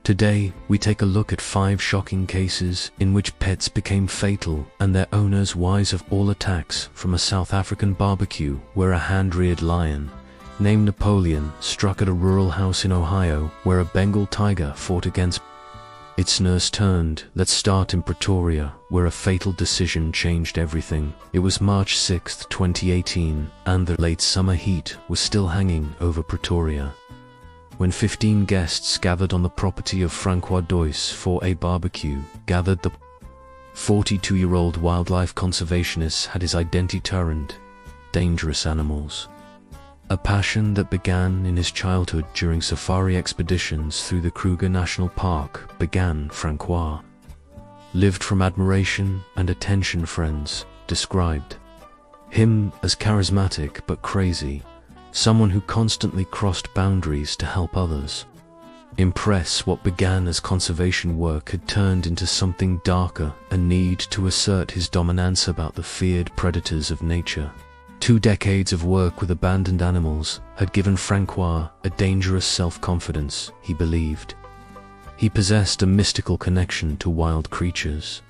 Today, we take a look at 5 shocking cases in which pets became fatal and their owners wise of all attacks, from a South African barbecue where a hand-reared lion named Napoleon struck at a rural house in Ohio where a Bengal tiger fought against its nurse turned. Let's start in Pretoria, where a fatal decision changed everything. It was March 6, 2018, and the late summer heat was still hanging over Pretoria when 15 guests gathered on the property of Francois Doyce for a barbecue. The 42-year-old wildlife conservationist had his identity turned. Dangerous animals. A passion that began in his childhood during safari expeditions through the Kruger National Park began. Francois lived from admiration and attention. Friends described him as charismatic but crazy, someone who constantly crossed boundaries to help others impress. What began as conservation work had turned into something darker, a need to assert his dominance about the feared predators of nature. 2 decades of work with abandoned animals had given Francois a dangerous self-confidence. He believed he possessed a mystical connection to wild creatures,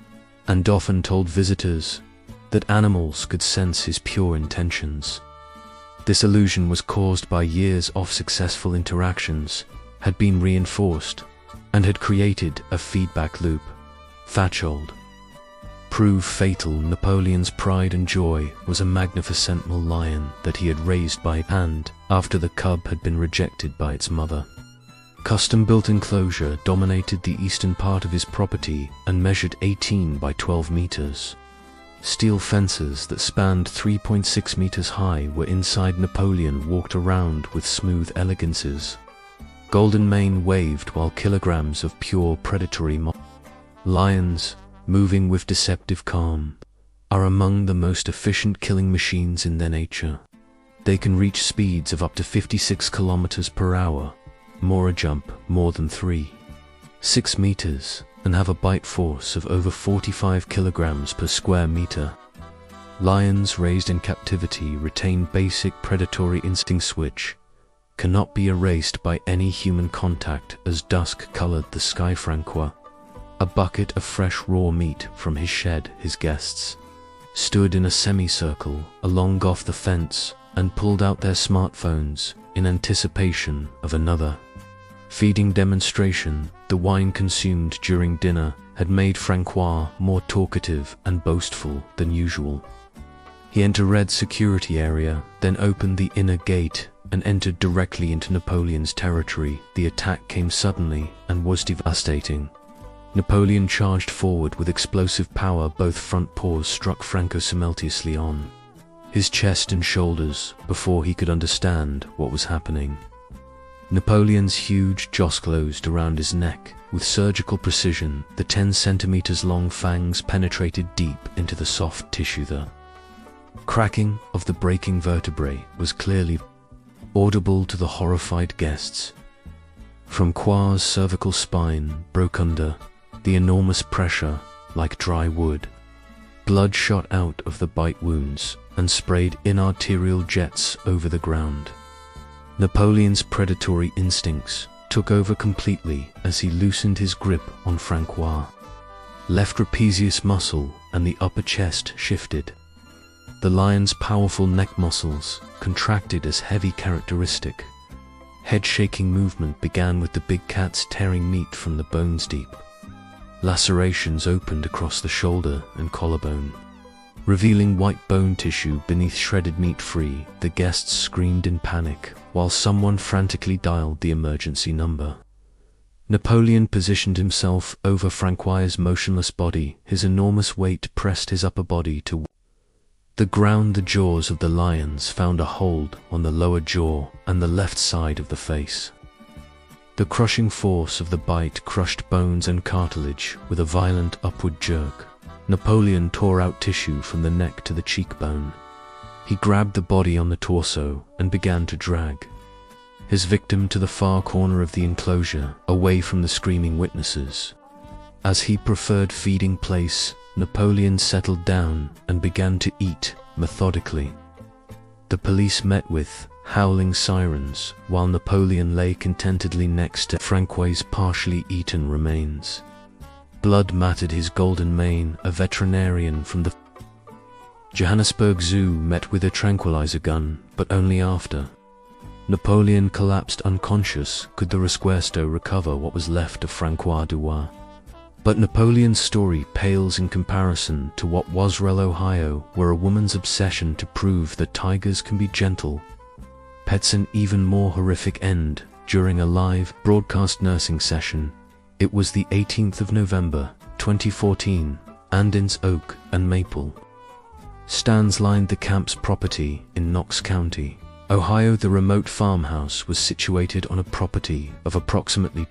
and often told visitors that animals could sense his pure intentions. This illusion was caused by years of successful interactions, had been reinforced, and had created a feedback loop. Fachold proved fatal. Napoleon's pride and joy was a magnificent lion that he had raised by hand after the cub had been rejected by its mother. Custom-built enclosure dominated the eastern part of his property and measured 18 by 12 meters. Steel fences that spanned 3.6 meters high were inside. Napoleon walked around with smooth elegances. Golden mane waved while kilograms of pure predatory lions, moving with deceptive calm, are among the most efficient killing machines in their nature. They can reach speeds of up to 56 kilometers per hour, a jump more than 3.6 meters, and have a bite force of over 45 kilograms per square meter. Lions raised in captivity retain basic predatory instincts which cannot be erased by any human contact. As dusk colored the sky, Francois, a bucket of fresh raw meat from his shed, his guests stood in a semicircle along off the fence and pulled out their smartphones in anticipation of another feeding demonstration. The wine consumed during dinner had made Francois more talkative and boastful than usual. He entered a red security area, then opened the inner gate and entered directly into Napoleon's territory. The attack came suddenly and was devastating. Napoleon charged forward with explosive power. Both front paws struck Franco simultaneously on his chest and shoulders before he could understand what was happening. Napoleon's huge jaws closed around his neck with surgical precision. The 10 centimeters long fangs penetrated deep into the soft tissue. The cracking of the breaking vertebrae was clearly audible to the horrified guests. Francois's cervical spine broke under the enormous pressure like dry wood. Blood shot out of the bite wounds and sprayed in arterial jets over the ground. Napoleon's predatory instincts took over completely as he loosened his grip on Francois. Left trapezius muscle and the upper chest shifted. The lion's powerful neck muscles contracted as heavy characteristic. Head-shaking movement began with the big cats tearing meat from the bones deep. Lacerations opened across the shoulder and collarbone, revealing white bone tissue beneath shredded meat. Free. The guests screamed in panic while someone frantically dialed the emergency number. Napoleon positioned himself over Francois's motionless body. His enormous weight pressed his upper body to the ground. The jaws of the lions found a hold on the lower jaw and the left side of the face. The crushing force of the bite crushed bones and cartilage with a violent upward jerk. Napoleon tore out tissue from the neck to the cheekbone. He grabbed the body on the torso and began to drag his victim to the far corner of the enclosure, away from the screaming witnesses. As he preferred feeding place, Napoleon settled down and began to eat methodically. The police met with howling sirens, while Napoleon lay contentedly next to Francois's partially eaten remains. Blood matted his golden mane. A veterinarian from the Johannesburg Zoo met with a tranquilizer gun, but only after Napoleon collapsed unconscious could the Rescuesto recover what was left of Francois Dubois. But Napoleon's story pales in comparison to what Wasrell, Ohio, where a woman's obsession to prove that tigers can be gentle pets an even more horrific end during a live broadcast nursing session. It was the 18th of November, 2014, Andins Oak and Maple stands lined the camp's property in Knox County, Ohio. The remote farmhouse was situated on a property of approximately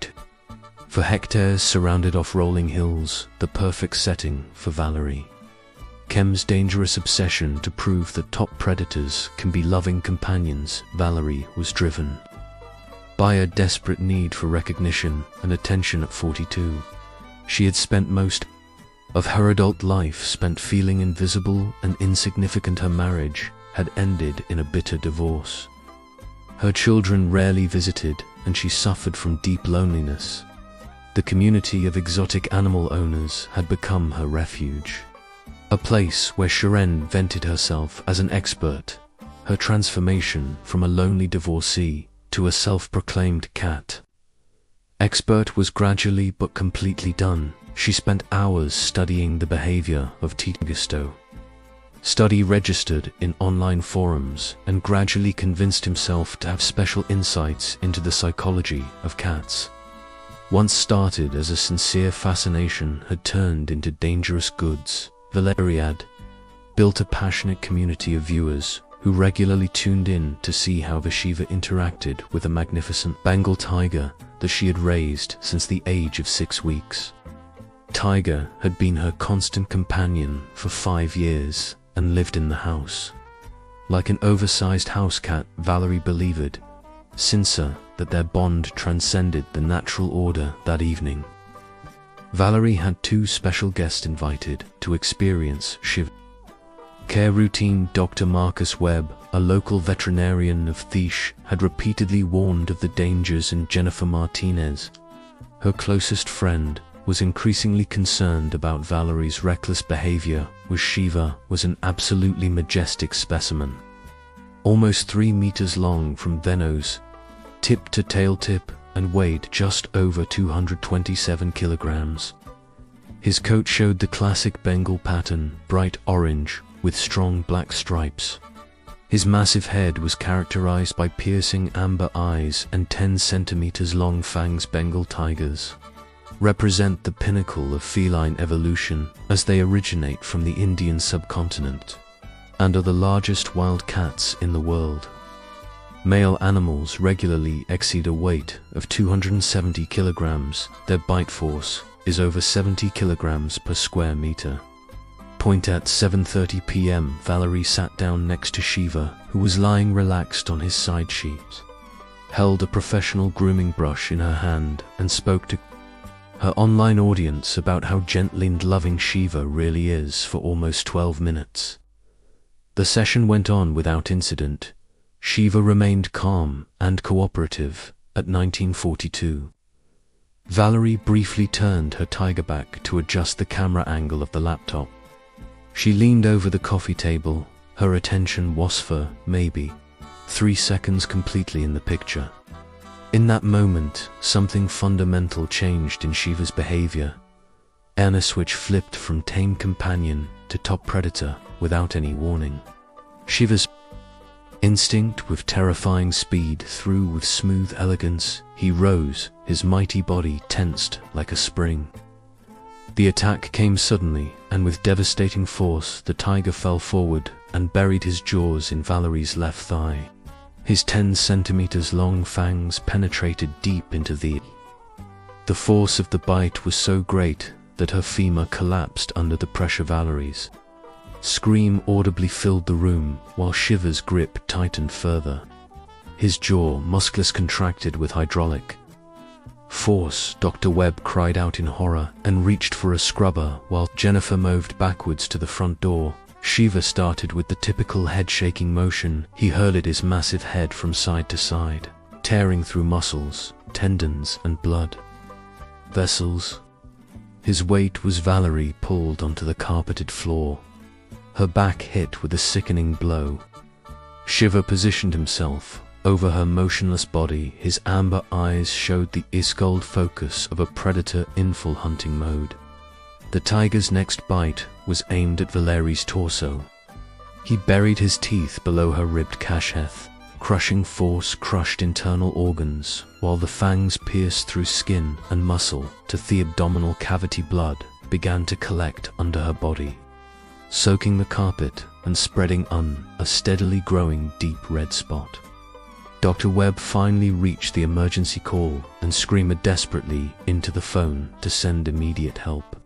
2 hectares surrounded off rolling hills, the perfect setting for Valerie Kem's dangerous obsession to prove that top predators can be loving companions. Valerie was driven by a desperate need for recognition and attention at 42. She had spent most of her adult life spent feeling invisible and insignificant. Her marriage had ended in a bitter divorce. Her children rarely visited, and she suffered from deep loneliness. The community of exotic animal owners had become her refuge, a place where Sharon vented herself as an expert. Her transformation from a lonely divorcee to a self-proclaimed cat expert was gradually but completely done. She spent hours studying the behavior of Tito. Study registered in online forums and gradually convinced himself to have special insights into the psychology of cats. Once started as a sincere fascination had turned into dangerous goods. Valeriad built a passionate community of viewers who regularly tuned in to see how Vashiva interacted with a magnificent Bengal tiger that she had raised since the age of 6 weeks. Tiger had been her constant companion for 5 years and lived in the house. Like an oversized house cat, Valerie believed, Sinsa, that their bond transcended the natural order. That evening, Valerie had 2 special guests invited to experience Shiva care routine. Dr. Marcus Webb, a local veterinarian of Thish, had repeatedly warned of the dangers, and Jennifer Martinez, her closest friend, was increasingly concerned about Valerie's reckless behavior. Shiva was an absolutely majestic specimen, almost 3 meters long from their nose tip to tail tip, and weighed just over 227 kilograms. His coat showed the classic Bengal pattern, bright orange with strong black stripes. His massive head was characterized by piercing amber eyes and 10 centimeters long fangs. Bengal tigers represent the pinnacle of feline evolution, as they originate from the Indian subcontinent and are the largest wild cats in the world. Male animals regularly exceed a weight of 270 kilograms. Their bite force is over 70 kilograms per square meter. At 7:30 p.m., Valerie sat down next to Shiva, who was lying relaxed on his side sheet, held a professional grooming brush in her hand, and spoke to her online audience about how gentle and loving Shiva really is for almost 12 minutes. The session went on without incident. Shiva remained calm and cooperative. At 1942, Valerie briefly turned her tiger back to adjust the camera angle of the laptop. She leaned over the coffee table. Her attention was for, maybe, 3 seconds completely in the picture. In that moment, something fundamental changed in Shiva's behavior. A switch flipped from tame companion to top predator without any warning. Shiva's instinct with terrifying speed through with smooth elegance. He rose, his mighty body tensed like a spring. The attack came suddenly, and with devastating force. The tiger fell forward and buried his jaws in Valerie's left thigh. His 10 centimeters long fangs penetrated deep into the force of the bite was so great that her femur collapsed under the pressure. Valerie's scream audibly filled the room, while Shiva's grip tightened further. His jaw muscles contracted with hydraulic force. Dr. Webb cried out in horror and reached for a scrubber, while Jennifer moved backwards to the front door, Shiva started with the typical head-shaking motion. He hurled his massive head from side to side, tearing through muscles, tendons, and blood vessels. His weight was Valerie pulled onto the carpeted floor, her back hit with a sickening blow. Shiva positioned himself over her motionless body. His amber eyes showed the ice-cold focus of a predator in full hunting mode. The tiger's next bite was aimed at Valerie's torso. He buried his teeth below her ribbed cachette. Crushing force crushed internal organs, while the fangs pierced through skin and muscle to the abdominal cavity. Blood began to collect under her body, soaking the carpet and spreading a steadily growing deep red spot. Dr. Webb finally reached the emergency call and screamed desperately into the phone to send immediate help.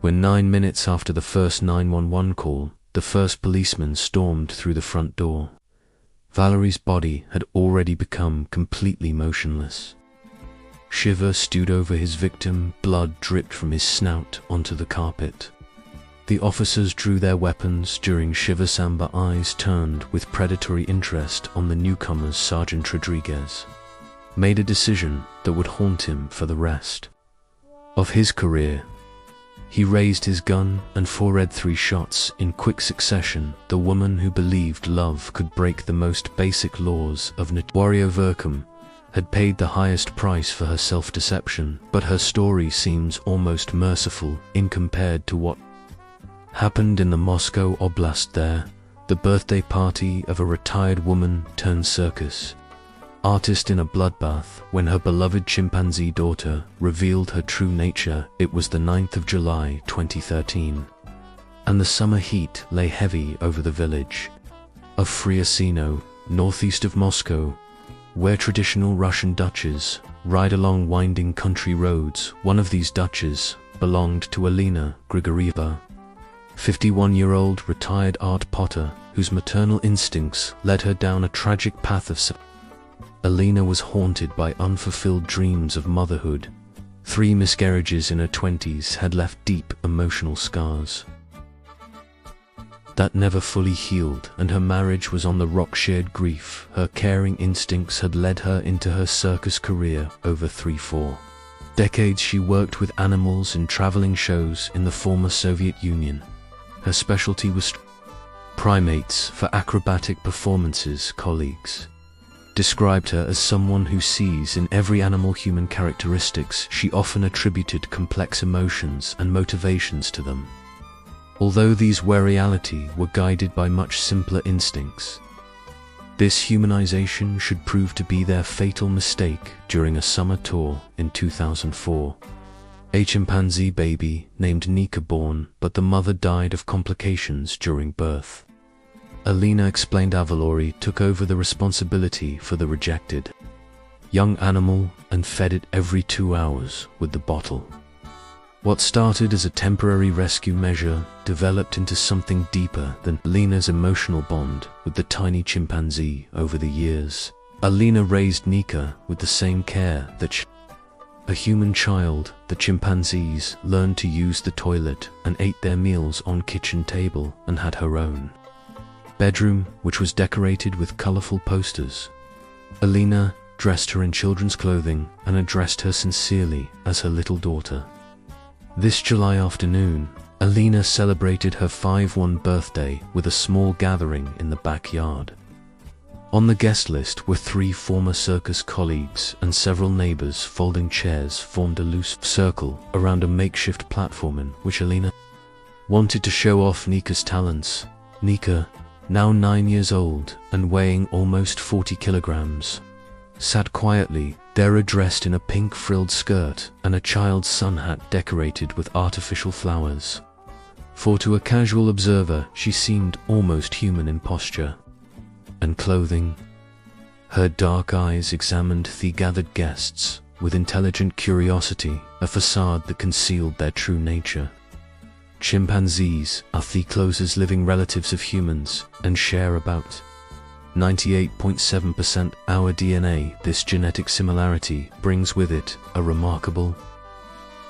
When 9 minutes after the first 911 call, the first policeman stormed through the front door, Valerie's body had already become completely motionless. Shiva stood over his victim. Blood dripped from his snout onto the carpet. The officers drew their weapons. During Shiva's amber eyes turned with predatory interest on the newcomers. Sergeant Rodriguez made a decision that would haunt him for the rest of his career. He raised his gun and fired 3 shots in quick succession. The woman who believed love could break the most basic laws of nature. Warrior Verkham had paid the highest price for her self-deception, but her story seems almost merciful in compared to what happened in the Moscow Oblast. There, the birthday party of a retired woman turned circus artist in a bloodbath when her beloved chimpanzee daughter revealed her true nature. It was the 9th of July 2013, and the summer heat lay heavy over the village of Friasino, northeast of Moscow, where traditional Russian Dutches ride along winding country roads. One of these Dutches belonged to Alina Grigorieva, 51-year-old retired art potter whose maternal instincts led her down a tragic path of Alina was haunted by unfulfilled dreams of motherhood. 3 miscarriages in her 20s had left deep emotional scars that never fully healed, and her marriage was on the rock. Shared grief. Her caring instincts had led her into her circus career. Over 3-4 decades she worked with animals in traveling shows in the former Soviet Union. Her specialty was primates for acrobatic performances. Colleagues described her as someone who sees in every animal human characteristics. She often attributed complex emotions and motivations to them, although these were reality were guided by much simpler instincts. This humanization should prove to be their fatal mistake. During a summer tour in 2004, a chimpanzee baby named Nika born, but the mother died of complications during birth. Alina explained Avalori took over the responsibility for the rejected young animal and fed it every 2 hours with the bottle. What started as a temporary rescue measure developed into something deeper than Alina's emotional bond with the tiny chimpanzee. Over the years, Alina raised Nika with the same care that a human child. The chimpanzees learned to use the toilet and ate their meals on kitchen table and had her own bedroom, which was decorated with colorful posters. Alina dressed her in children's clothing and addressed her sincerely as her little daughter. This July afternoon, Alina celebrated her 5-1 birthday with a small gathering in the backyard. On the guest list were 3 former circus colleagues and several neighbors. Folding chairs formed a loose circle around a makeshift platform in which Alina wanted to show off Nika's talents. Nika, now 9 years old and weighing almost 40 kilograms, sat quietly there, dressed in a pink frilled skirt and a child's sun hat decorated with artificial flowers. For to a casual observer, she seemed almost human in posture and clothing. Her dark eyes examined the gathered guests with intelligent curiosity, a facade that concealed their true nature. Chimpanzees are the closest living relatives of humans and share about 98.7% our DNA. This genetic similarity brings with it a remarkable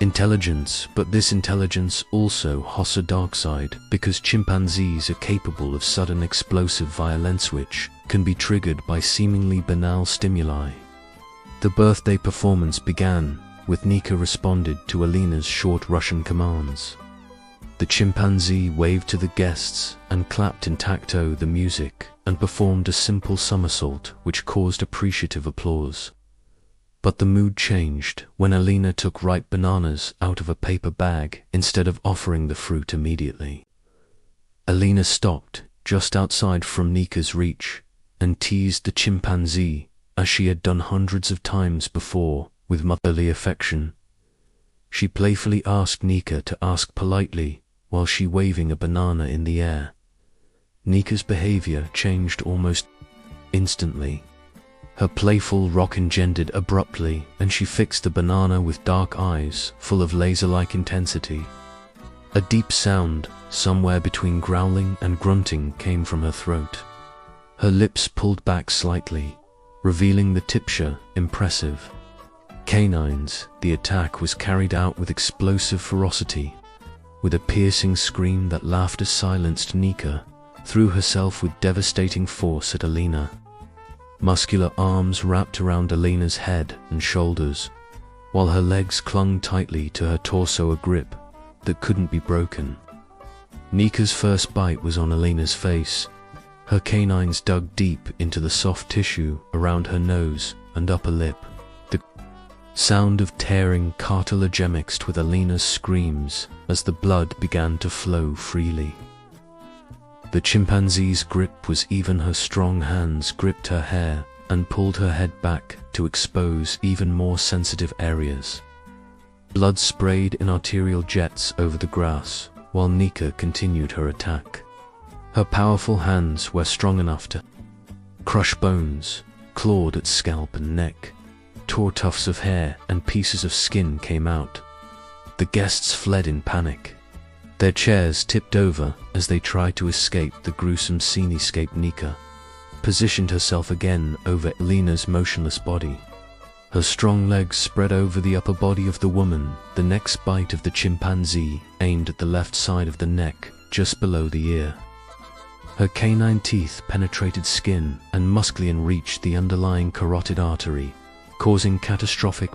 intelligence, but this intelligence also has a dark side, because chimpanzees are capable of sudden explosive violence which can be triggered by seemingly banal stimuli. The birthday performance began with Nika responded to Alina's short Russian commands. The chimpanzee waved to the guests and clapped in tacto the music and performed a simple somersault which caused appreciative applause. But the mood changed when Alina took ripe bananas out of a paper bag instead of offering the fruit immediately. Alina stopped just outside from Nika's reach and teased the chimpanzee as she had done hundreds of times before with motherly affection. She playfully asked Nika to ask politely while she waving a banana in the air. Nika's behavior changed almost instantly. Her playful rock engendered abruptly, and she fixed the banana with dark eyes full of laser-like intensity. A deep sound, somewhere between growling and grunting, came from her throat. Her lips pulled back slightly, revealing the tipsha impressive canines. The attack was carried out with explosive ferocity. With a piercing scream that laughter silenced, Nika threw herself with devastating force at Alina. Muscular arms wrapped around Alina's head and shoulders, while her legs clung tightly to her torso, a grip that couldn't be broken. Nika's first bite was on Alina's face. Her canines dug deep into the soft tissue around her nose and upper lip. The sound of tearing cartilage mixed with Alina's screams as the blood began to flow freely. The chimpanzee's grip was even. Her strong hands gripped her hair and pulled her head back to expose even more sensitive areas. Blood sprayed in arterial jets over the grass while Nika continued her attack. Her powerful hands were strong enough to crush bones, clawed at scalp and neck, tore tufts of hair and pieces of skin came out. The guests fled in panic. Their chairs tipped over as they tried to escape the gruesome scenescape. Nika positioned herself again over Alina's motionless body. Her strong legs spread over the upper body of the woman. The next bite of the chimpanzee aimed at the left side of the neck, just below the ear. Her canine teeth penetrated skin and musclian reached the underlying carotid artery, causing catastrophic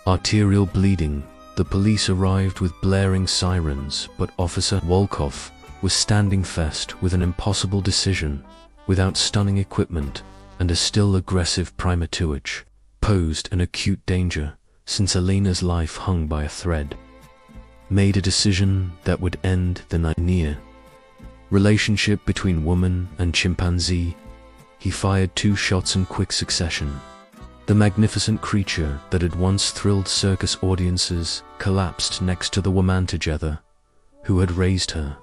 arterial bleeding. The police arrived with blaring sirens, but Officer Volkov was standing fast with an impossible decision. Without stunning equipment and a still aggressive primate which posed an acute danger since Alina's life hung by a thread, made a decision that would end the near relationship between woman and chimpanzee. He fired 2 shots in quick succession. The magnificent creature that had once thrilled circus audiences collapsed next to the woman together, who had raised her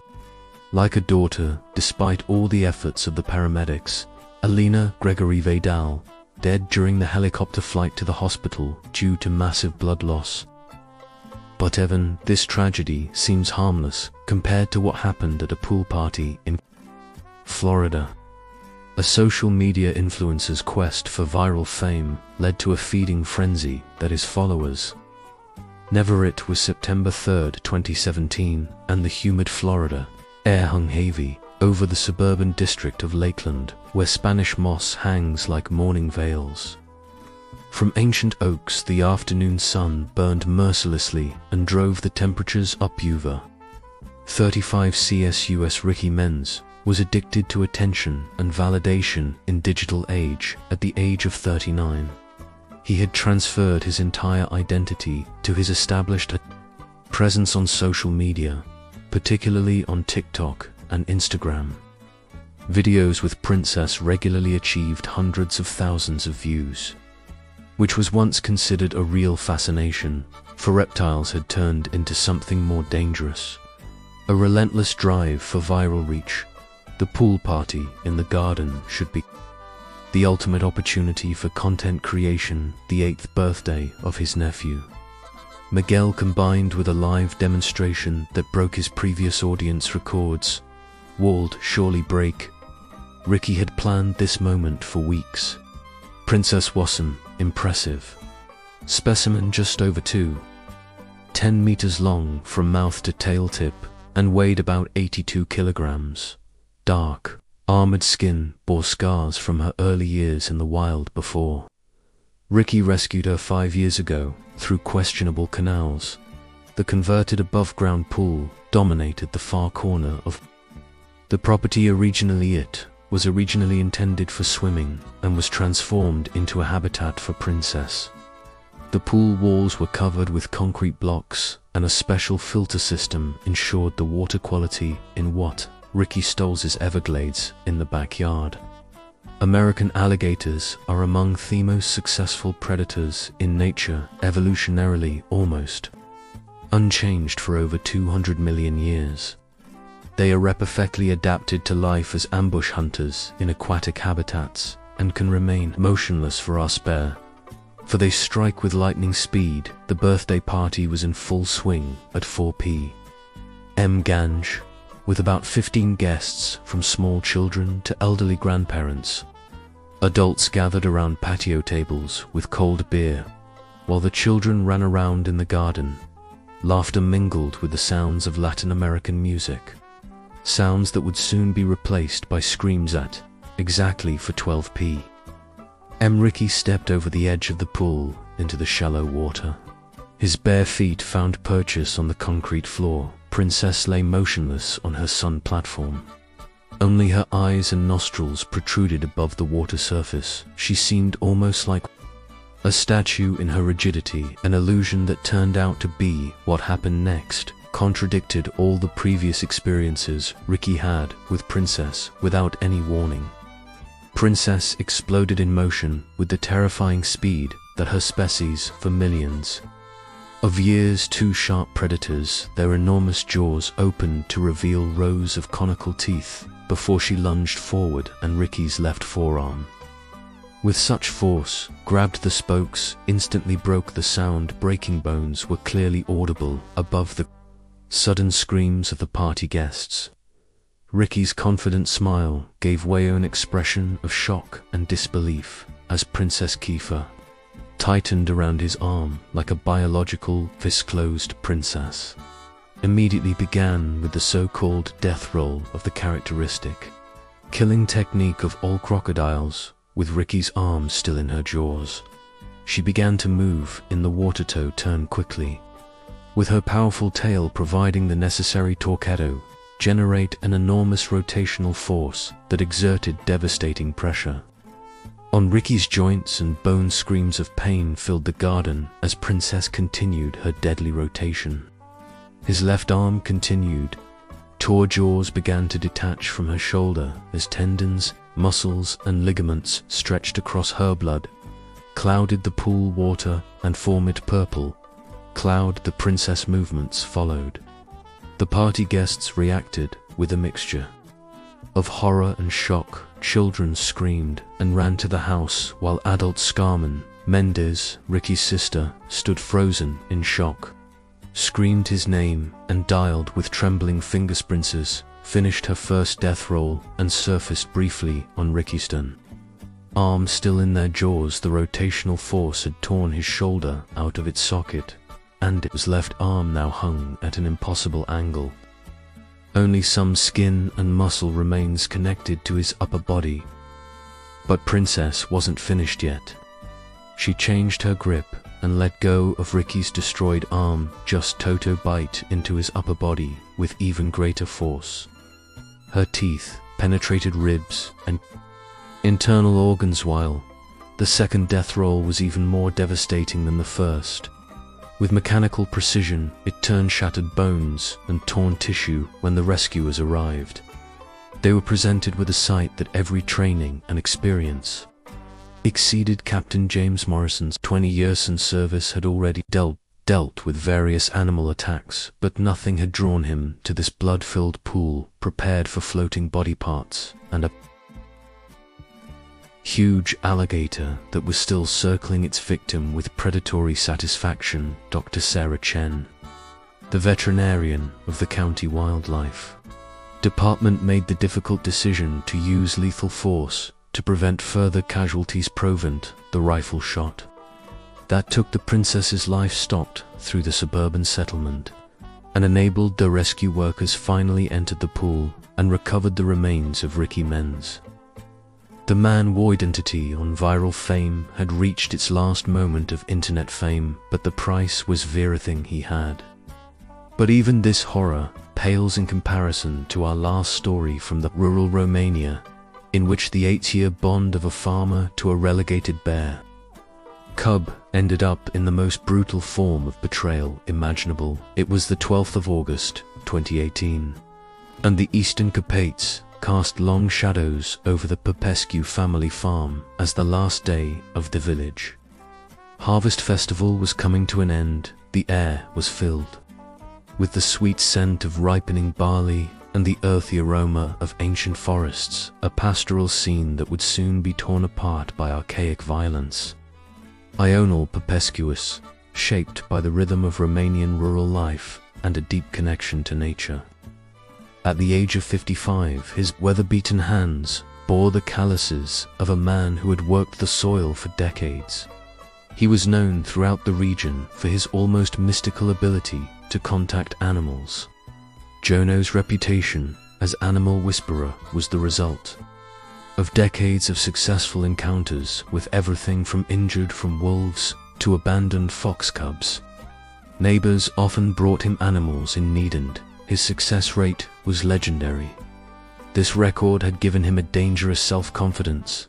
like a daughter. Despite all the efforts of the paramedics, Alina Gregory Vidal dead during the helicopter flight to the hospital due to massive blood loss. But Evan, this tragedy seems harmless compared to what happened at a pool party in Florida. A social media influencer's quest for viral fame led to a feeding frenzy that his followers. It was September 3, 2017, and the humid Florida air hung heavy over the suburban district of Lakeland, where Spanish moss hangs like mourning veils. From ancient oaks, the afternoon sun burned mercilessly and drove the temperatures up. Over 35 CSUS Ricky Menz was addicted to attention and validation in digital age at the age of 39. He had transferred his entire identity to his established presence on social media, particularly on TikTok and Instagram. Videos with Princess regularly achieved hundreds of thousands of views, which was once considered a real fascination for reptiles had turned into something more dangerous. A relentless drive for viral reach. The pool party in the garden should be the ultimate opportunity for content creation. The 8th birthday of his nephew Miguel combined with a live demonstration that broke his previous audience records. Walled surely break. Ricky had planned this moment for weeks. Princess Wassam, impressive. Specimen just over 2 10 meters long from mouth to tail tip and weighed about 82 kilograms. Dark, armored skin bore scars from her early years in the wild before. Ricky rescued her 5 years ago through questionable canals. The converted above-ground pool dominated the far corner of the property. It was originally intended for swimming and was transformed into a habitat for Princess. The pool walls were covered with concrete blocks, and a special filter system ensured the water quality in what Ricky Stolz's Everglades in the backyard. American alligators are among the most successful predators in nature, evolutionarily almost unchanged for over 200 million years. They are perfectly adapted to life as ambush hunters in aquatic habitats and can remain motionless for our spare. For they strike with lightning speed. The birthday party was in full swing at 4 p.m. Ganj, with about 15 guests from small children to elderly grandparents. Adults gathered around patio tables with cold beer, while the children ran around in the garden. Laughter mingled with the sounds of Latin American music, sounds that would soon be replaced by screams at exactly for 12 p.m. Ricky stepped over the edge of the pool into the shallow water. His bare feet found purchase on the concrete floor. Princess lay motionless on her sun platform. Only her eyes and nostrils protruded above the water surface. She seemed almost like a statue in her rigidity. An illusion that turned out to be what happened next contradicted all the previous experiences Ricky had with Princess without any warning. Princess exploded in motion with the terrifying speed that her species for millions of years. Two sharp predators, their enormous jaws opened to reveal rows of conical teeth before she lunged forward, and Ricky's left forearm, with such force, grabbed the spokes, instantly broke the sound. Breaking bones were clearly audible above the sudden screams of the party guests. Ricky's confident smile gave way to an expression of shock and disbelief as Princess Kiefer tightened around his arm like a biological fist-closed. Princess immediately began with the so-called death roll of the characteristic killing technique of all crocodiles. With Ricky's arm still in her jaws, she began to move in the water. Turn quickly, with her powerful tail providing the necessary torpedo, generate an enormous rotational force that exerted devastating pressure on Ricky's joints and bones. Screams of pain filled the garden as Princess continued her deadly rotation. His left arm continued. Tore jaws began to detach from her shoulder as tendons, muscles, and ligaments stretched across her. Blood clouded the pool water and formed it purple cloud. The Princess movements followed. The party guests reacted with a mixture of horror and shock. Children screamed and ran to the house, while adults Scarman Mendez, Ricky's sister, stood frozen in shock, screamed his name, and dialed with trembling fingerprints. Finished her first death roll and surfaced briefly on Ricky's arms still in their jaws. The rotational force had torn his shoulder out of its socket, and his left arm now hung at an impossible angle. Only some skin and muscle remains connected to his upper body. But Princess wasn't finished yet. She changed her grip and let go of Ricky's destroyed arm. Just Toto bite into his upper body with even greater force. Her teeth penetrated ribs and internal organs, while the second death roll was even more devastating than the first. With mechanical precision, it turned shattered bones and torn tissue. When the rescuers arrived, they were presented with a sight that every training and experience exceeded. Captain James Morrison's 20 years in service had already dealt with various animal attacks, but nothing had drawn him to this blood-filled pool prepared for floating body parts and a huge alligator that was still circling its victim with predatory satisfaction. Dr. Sarah Chen, the veterinarian of the county wildlife department, made the difficult decision to use lethal force to prevent further casualties. Provent the rifle shot that took the princess's life stopped through the suburban settlement and enabled the rescue workers finally entered the pool and recovered the remains of Ricky Menz. The man-void entity on viral fame had reached its last moment of internet fame, but the price was everything he had. But even this horror pales in comparison to our last story from the rural Romania, in which the 8-year bond of a farmer to a relegated bear cub ended up in the most brutal form of betrayal imaginable. It was the 12th of August, 2018, and the Eastern Carpaths cast long shadows over the Popescu family farm as the last day of the village. Harvest festival was coming to an end. The air was filled with the sweet scent of ripening barley and the earthy aroma of ancient forests, a pastoral scene that would soon be torn apart by archaic violence. Ionul Popescuus, shaped by the rhythm of Romanian rural life and a deep connection to nature. At the age of 55, his weather-beaten hands bore the calluses of a man who had worked the soil for decades. He was known throughout the region for his almost mystical ability to contact animals. Jono's reputation as animal whisperer was the result of decades of successful encounters with everything from injured wolves to abandoned fox cubs. Neighbors often brought him animals in need, and his success rate was legendary. This record had given him a dangerous self-confidence,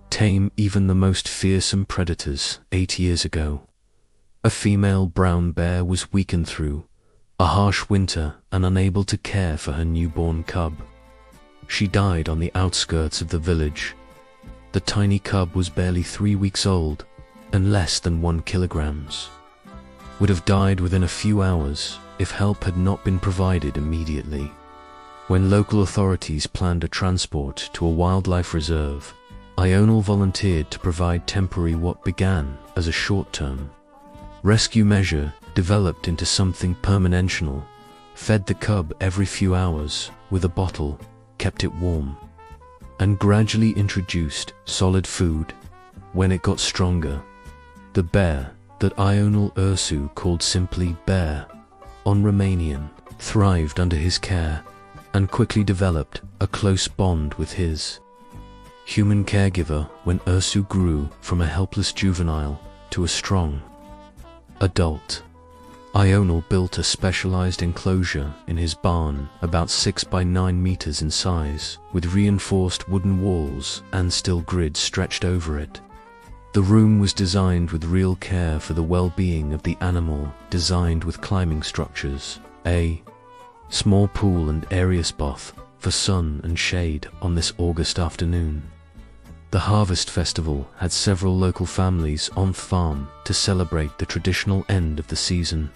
tame even the most fearsome predators. 8 years ago, a female brown bear was weakened through a harsh winter and unable to care for her newborn cub. She died on the outskirts of the village. The tiny cub was barely 3 weeks old and less than 1 kilogram. Would have died within a few hours if help had not been provided immediately. When local authorities planned a transport to a wildlife reserve, Ionul volunteered to provide temporary what began as a short-term rescue measure developed into something permanential, fed the cub every few hours with a bottle, kept it warm, and gradually introduced solid food. When it got stronger, the bear, that Ionul Ursu called simply Bear on Romanian, thrived under his care and quickly developed a close bond with his human caregiver. When Ursu grew from a helpless juvenile to a strong adult, Ionul built a specialized enclosure in his barn about 6 by 9 meters in size, with reinforced wooden walls and steel grids stretched over it. The room was designed with real care for the well-being of the animal, designed with climbing structures, a small pool and area spot for sun and shade on this August afternoon. The Harvest Festival had several local families on the farm to celebrate the traditional end of the season.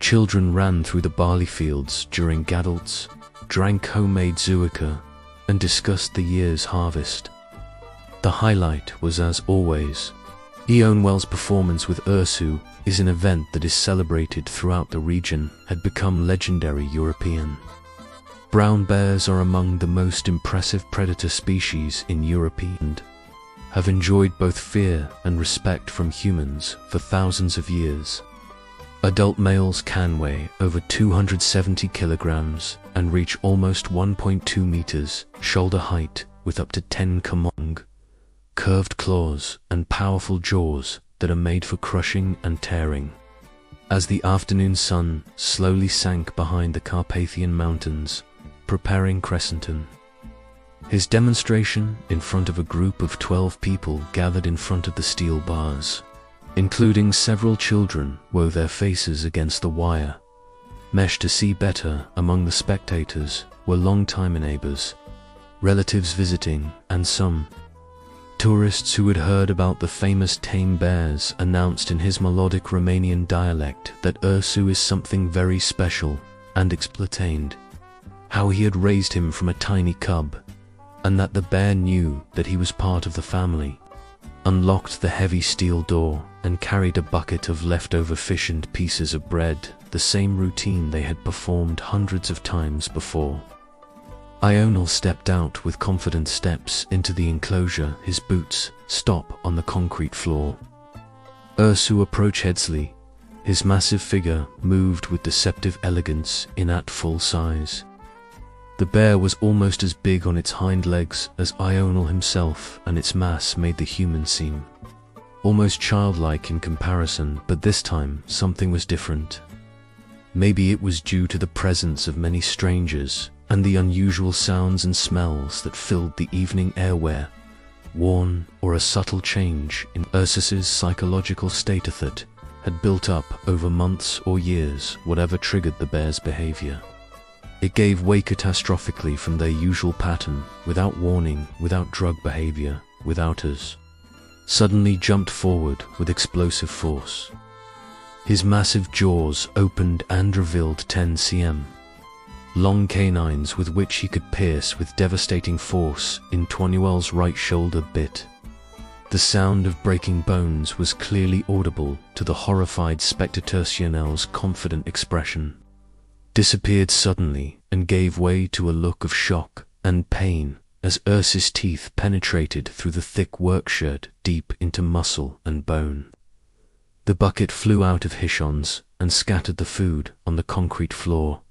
Children ran through the barley fields during gadolts, drank homemade zuica, and discussed the year's harvest. The highlight was, as always, Ionul's performance with Ursu is an event that is celebrated throughout the region, had become legendary European. Brown bears are among the most impressive predator species in Europe and have enjoyed both fear and respect from humans for thousands of years. Adult males can weigh over 270 kilograms and reach almost 1.2 meters shoulder height, with up to 10 kmong, curved claws and powerful jaws that are made for crushing and tearing. As the afternoon sun slowly sank behind the Carpathian Mountains, preparing Crescenton, his demonstration in front of a group of 12 people gathered in front of the steel bars, including several children, wove their faces against the wire mesh to see better. Among the spectators were long-time neighbors, relatives visiting, and some tourists who had heard about the famous tame bears. Announced in his melodic Romanian dialect that Ursu is something very special, and explained how he had raised him from a tiny cub, and that the bear knew that he was part of the family, unlocked the heavy steel door, and carried a bucket of leftover fish and pieces of bread, the same routine they had performed hundreds of times before. Ionul stepped out with confident steps into the enclosure, his boots stop on the concrete floor. Ursu approached Hedsley. His massive figure moved with deceptive elegance in at full size. The bear was almost as big on its hind legs as Ionel himself, and its mass made the human seem almost childlike in comparison, but this time something was different. Maybe it was due to the presence of many strangers and the unusual sounds and smells that filled the evening airware, worn, or a subtle change in Ursus's psychological state that had built up over months or years, whatever triggered the bear's behavior. It gave way catastrophically from their usual pattern, without warning, without drug behavior, without us. Suddenly jumped forward with explosive force. His massive jaws opened and revealed 10 cm. Long canines with which he could pierce with devastating force in Toinuel's right shoulder bit. The sound of breaking bones was clearly audible to the horrified spectator. Sionel's confident expression disappeared suddenly and gave way to a look of shock and pain as Ursus' teeth penetrated through the thick workshirt deep into muscle and bone. The bucket flew out of Hishon's and scattered the food on the concrete floor.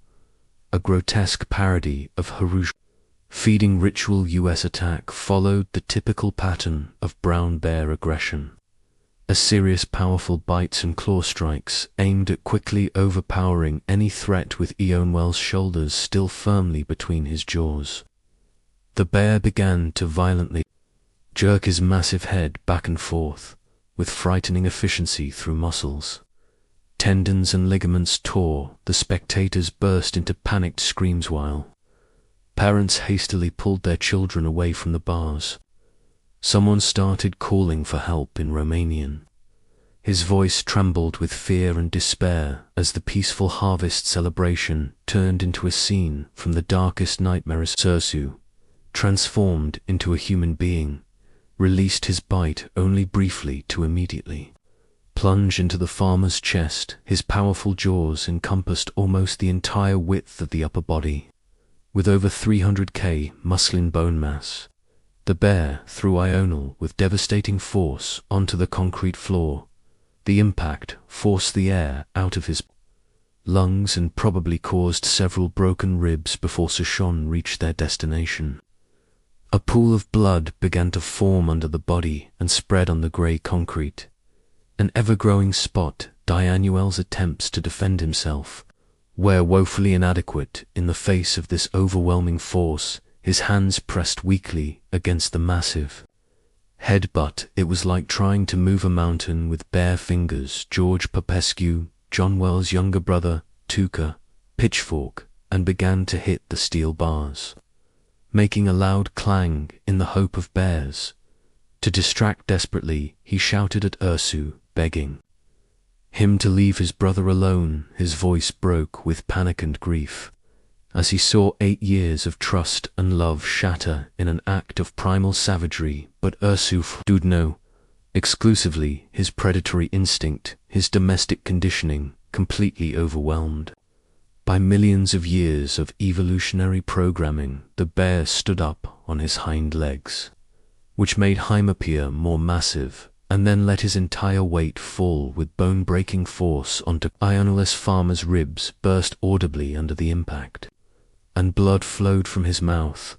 A grotesque parody of Haruj feeding ritual US attack followed the typical pattern of brown bear aggression. A serious powerful bites and claw strikes aimed at quickly overpowering any threat with Ionel's shoulders still firmly between his jaws. The bear began to violently jerk his massive head back and forth with frightening efficiency through muscles. Tendons and ligaments tore, the spectators burst into panicked screams while parents hastily pulled their children away from the bars. Someone started calling for help in Romanian. His voice trembled with fear and despair as the peaceful harvest celebration turned into a scene from the darkest nightmares. Ursu, transformed into a human being, released his bite only briefly to immediately plunge into the farmer's chest. His powerful jaws encompassed almost the entire width of the upper body. With over 300 muscling bone mass, the bear threw Ionel with devastating force onto the concrete floor. The impact forced the air out of his lungs and probably caused several broken ribs before Sushon reached their destination. A pool of blood began to form under the body and spread on the grey concrete. An ever-growing spot, Ionuel's attempts to defend himself were woefully inadequate in the face of this overwhelming force. His hands pressed weakly against the massive headbutt. It was like trying to move a mountain with bare fingers. George Popescu, Johnwell's younger brother, took a pitchfork and began to hit the steel bars, making a loud clang in the hope of bears. To distract desperately, he shouted at Ursu, begging him to leave his brother alone. His voice broke with panic and grief as he saw 8 years of trust and love shatter in an act of primal savagery. But Ursu did know exclusively his predatory instinct, his domestic conditioning, completely overwhelmed by millions of years of evolutionary programming. The bear stood up on his hind legs, which made him appear more massive, and then let his entire weight fall with bone-breaking force onto Ionel's farmer's ribs burst audibly under the impact, and blood flowed from his mouth,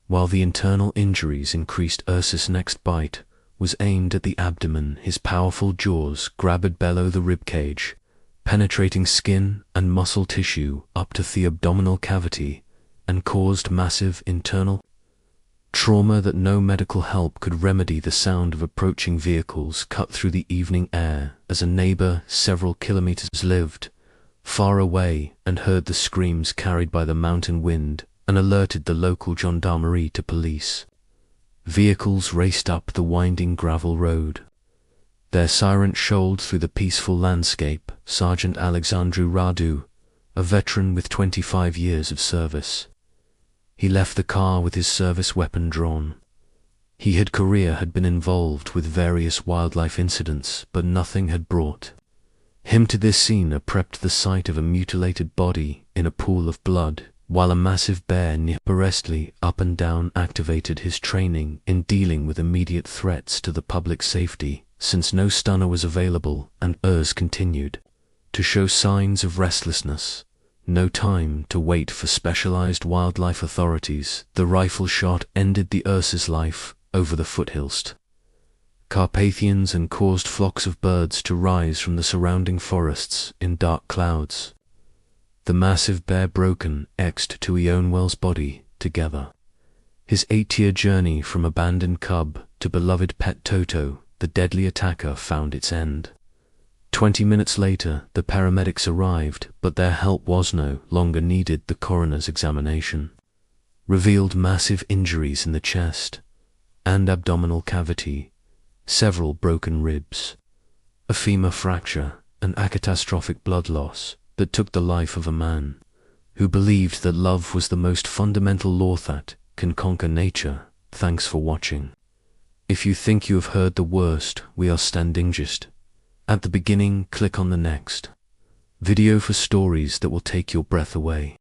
while the internal injuries increased. Ursus' next bite was aimed at the abdomen. His powerful jaws grabbed below the ribcage, penetrating skin and muscle tissue up to the abdominal cavity, and caused massive internal trauma that no medical help could remedy. The sound of approaching vehicles cut through the evening air as a neighbor several kilometers lived far away and heard the screams carried by the mountain wind and alerted the local gendarmerie to police. Vehicles raced up the winding gravel road, their sirens shoaled through the peaceful landscape. Sergeant Alexandru Radu, a veteran with 25 years of service, he left the car with his service weapon drawn. He had been involved with various wildlife incidents, but nothing had brought him to this scene. Prepped the sight of a mutilated body in a pool of blood, while a massive bear nearly up and down activated his training in dealing with immediate threats to the public safety. since no stunner was available, and Urs continued to show signs of restlessness. No time to wait for specialized wildlife authorities. The rifle shot ended the Ursa's life over the foothills Carpathians and caused flocks of birds to rise from the surrounding forests in dark clouds. The massive bear broken exed to Eonwell's body together. His 8-year journey from abandoned cub to beloved pet Toto, the deadly attacker, found its end. 20 minutes later, the paramedics arrived, but their help was no longer needed. The coroner's examination revealed massive injuries in the chest and abdominal cavity, several broken ribs, a femur fracture, and a catastrophic blood loss that took the life of a man who believed that love was the most fundamental law that can conquer nature. Thanks for watching. If you think you have heard the worst, we are standing just at the beginning. Click on the next video for stories that will take your breath away.